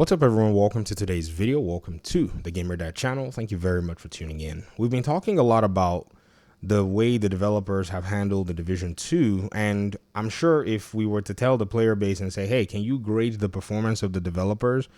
What's up, everyone? Welcome to today's video. Welcome to the Gamer Dad channel. Thank you very much for tuning in. We've been talking a lot about the way the developers have handled the Division 2, and I'm sure if we were to tell the player base and say, hey, can you grade the performance of the developers,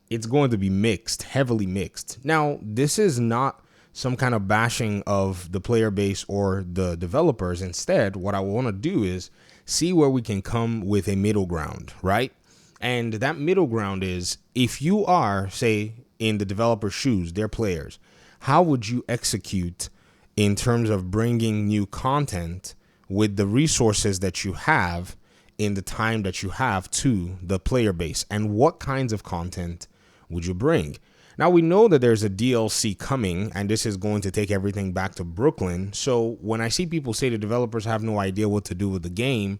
it's going to be mixed, heavily mixed. Now, this is not some kind of bashing of the player base or the developers. Instead, what I want to do is see where we can come with a middle ground, right? And that middle ground is, if you are, say, in the developer's shoes, their players, how would you execute in terms of bringing new content with the resources that you have in the time that you have to the player base? And what kinds of content would you bring? Now, we know that there's a DLC coming, and this is going to take everything back to Brooklyn. So when I see people say the developers have no idea what to do with the game,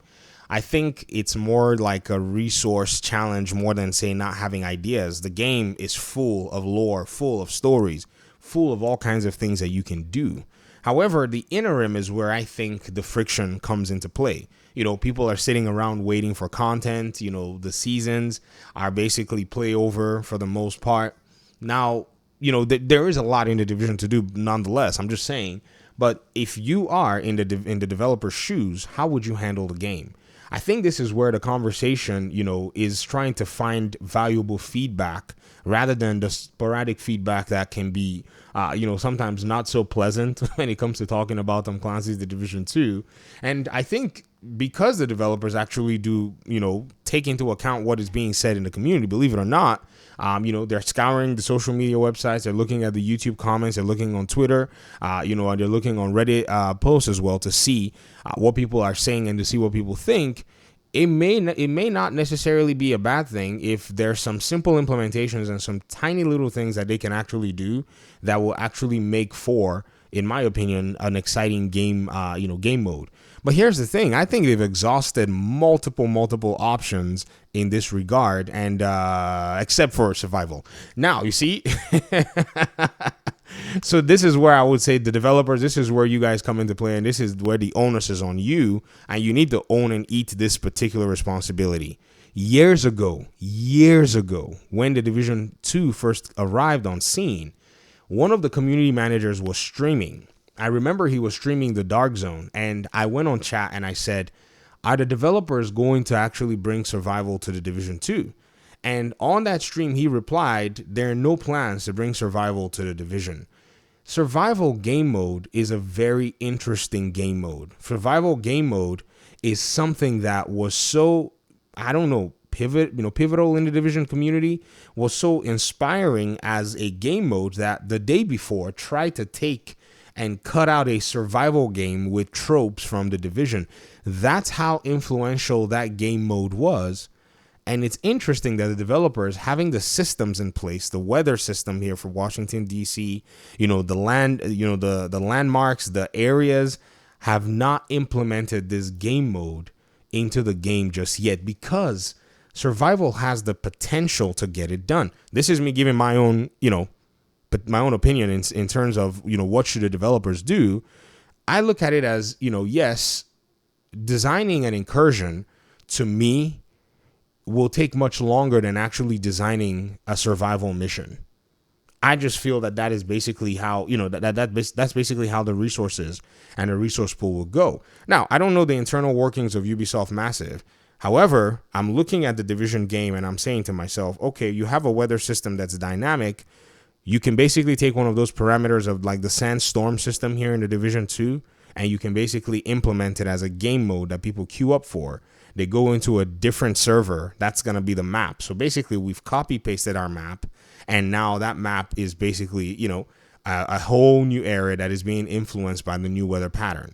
I think it's more like a resource challenge more than, say, not having ideas. The game is full of lore, full of stories, full of all kinds of things that you can do. However, the interim is where I think the friction comes into play. You know, people are sitting around waiting for content. You know, the seasons are basically play over for the most part. Now, you know, there is a lot in the division to do nonetheless. I'm just saying. But if you are in the developer's shoes, how would you handle the game? I think this is where the conversation, you know, is trying to find valuable feedback rather than the sporadic feedback that can be, you know, sometimes not so pleasant when it comes to talking about Tom Clancy's The Division 2. And I think because the developers actually do, you know, take into account what is being said in the community, believe it or not, you know, they're scouring the social media websites, they're looking at the YouTube comments, they're looking on Twitter, you know, and they're looking on Reddit posts as well to see what people are saying and to see what people think. It may not necessarily be a bad thing if there's some simple implementations and some tiny little things that they can actually do that will actually make for, in my opinion, an exciting game, you know, game mode. But here's the thing. I think they've exhausted multiple options in this regard, and except for survival. Now, you see, so this is where I would say the developers, this is where you guys come into play, and this is where the onus is on you, and you need to own and eat this particular responsibility. Years ago, when the Division 2 first arrived on scene, one of the community managers was streaming. I remember he was streaming the Dark Zone, and I went on chat and I said, are the developers going to actually bring survival to the Division 2? And on that stream, he replied, there are no plans to bring survival to the Division. Survival game mode is a very interesting game mode. Survival game mode is something that was so, I don't know, pivotal in the Division community, was so inspiring as a game mode that the day before tried to take and cut out a survival game with tropes from the Division. That's how influential that game mode was. And it's interesting that the developers, having the systems in place, the weather system here for Washington, D.C., you know, the land, you know, the landmarks, the areas, have not implemented this game mode into the game just yet, because survival has the potential to get it done. This is me giving my own, you know, but my own opinion in terms of, you know, what should the developers do. I look at it as, you know, yes, designing an incursion to me will take much longer than actually designing a survival mission. I just feel that that is basically how, you know, that's basically how the resources and the resource pool will go. Now, I don't know the internal workings of Ubisoft Massive. However, I'm looking at the Division game and I'm saying to myself, okay, you have a weather system that's dynamic. You can basically take one of those parameters of like the Sandstorm system here in the Division 2, and you can basically implement it as a game mode that people queue up for. They go into a different server. That's going to be the map. So basically, we've copy pasted our map, and now that map is basically, you know, a whole new area that is being influenced by the new weather pattern.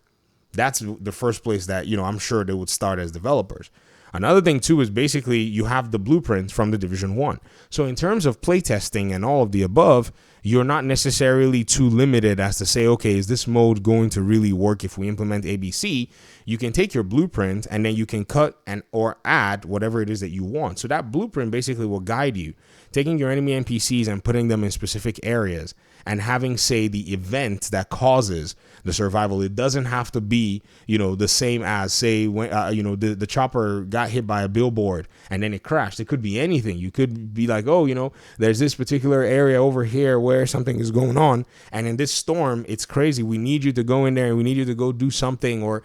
That's the first place that, you know, I'm sure they would start as developers. Another thing, too, is basically you have the blueprints from the Division 1. So in terms of playtesting and all of the above, you're not necessarily too limited as to say, okay, is this mode going to really work if we implement ABC? you can take your blueprint and then you can cut and or add whatever it is that you want. So that blueprint basically will guide you, taking your enemy NPCs and putting them in specific areas and having, say, the event that causes the survival. It doesn't have to be, the same as, say, when, the chopper got hit by a billboard and then it crashed. It could be anything. You could be like, oh, there's this particular area over here where something is going on. And in this storm, it's crazy. We need you to go in there and we need you to go do something, or,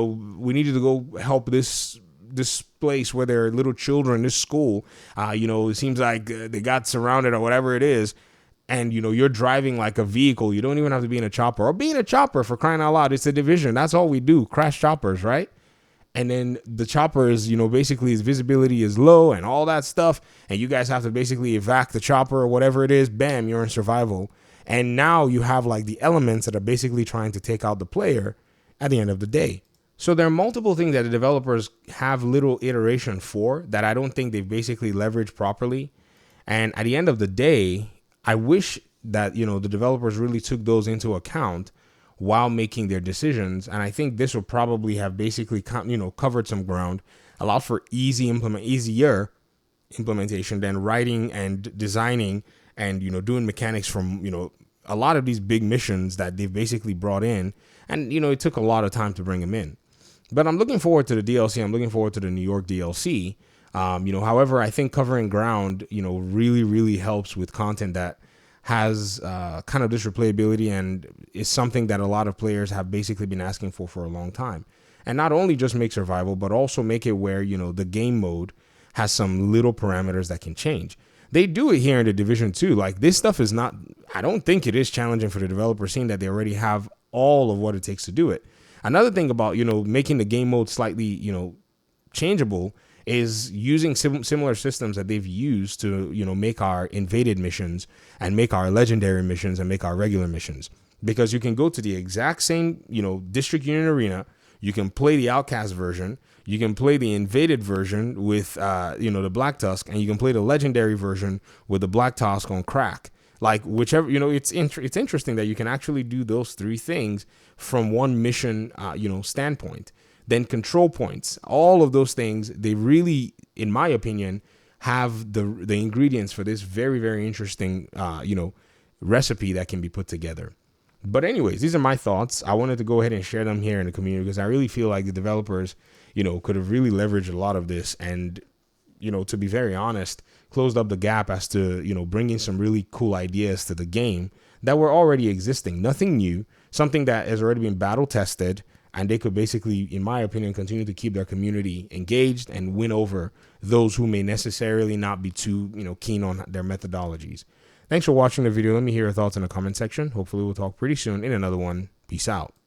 we need you to go help this place where there are little children, this school. It seems like they got surrounded or whatever it is. And, you're driving like a vehicle. You don't even have to be in a chopper, or be in a chopper, for crying out loud. It's a Division. That's all we do. Crash choppers, right? And then the chopper is, basically his visibility is low and all that stuff. And you guys have to basically evac the chopper or whatever it is. Bam, you're in survival. And now you have like the elements that are basically trying to take out the player at the end of the day. So there are multiple things that the developers have little iteration for that I don't think they've basically leveraged properly. And at the end of the day, I wish that, the developers really took those into account while making their decisions. And I think this would probably have basically, covered some ground, allowed for easier implementation than writing and designing and, doing mechanics from, a lot of these big missions that they've basically brought in. And, it took a lot of time to bring them in. But I'm looking forward to the DLC. I'm looking forward to the New York DLC. However, I think covering ground, really, really helps with content that has kind of this replayability and is something that a lot of players have basically been asking for a long time. And not only just make survival, but also make it where, the game mode has some little parameters that can change. They do it here in the Division 2. Like, this stuff is not, I don't think it is challenging for the developer, seeing that they already have all of what it takes to do it. Another thing about, making the game mode slightly, changeable is using similar systems that they've used to, make our invaded missions and make our legendary missions and make our regular missions. Because you can go to the exact same, District Union Arena. You can play the Outcast version. You can play the invaded version with, the Black Tusk, and you can play the legendary version with the Black Tusk on crack. Like, whichever, it's interesting that you can actually do those three things from one mission, standpoint. Then control points, all of those things, they really, in my opinion, have the ingredients for this very, very interesting, recipe that can be put together. But anyways, these are my thoughts. I wanted to go ahead and share them here in the community because I really feel like the developers, could have really leveraged a lot of this and, to be very honest, closed up the gap as to, bringing some really cool ideas to the game that were already existing. Nothing new, something that has already been battle tested. And they could basically, in my opinion, continue to keep their community engaged and win over those who may necessarily not be too, keen on their methodologies. Thanks for watching the video. Let me hear your thoughts in the comment section. Hopefully we'll talk pretty soon in another one. Peace out.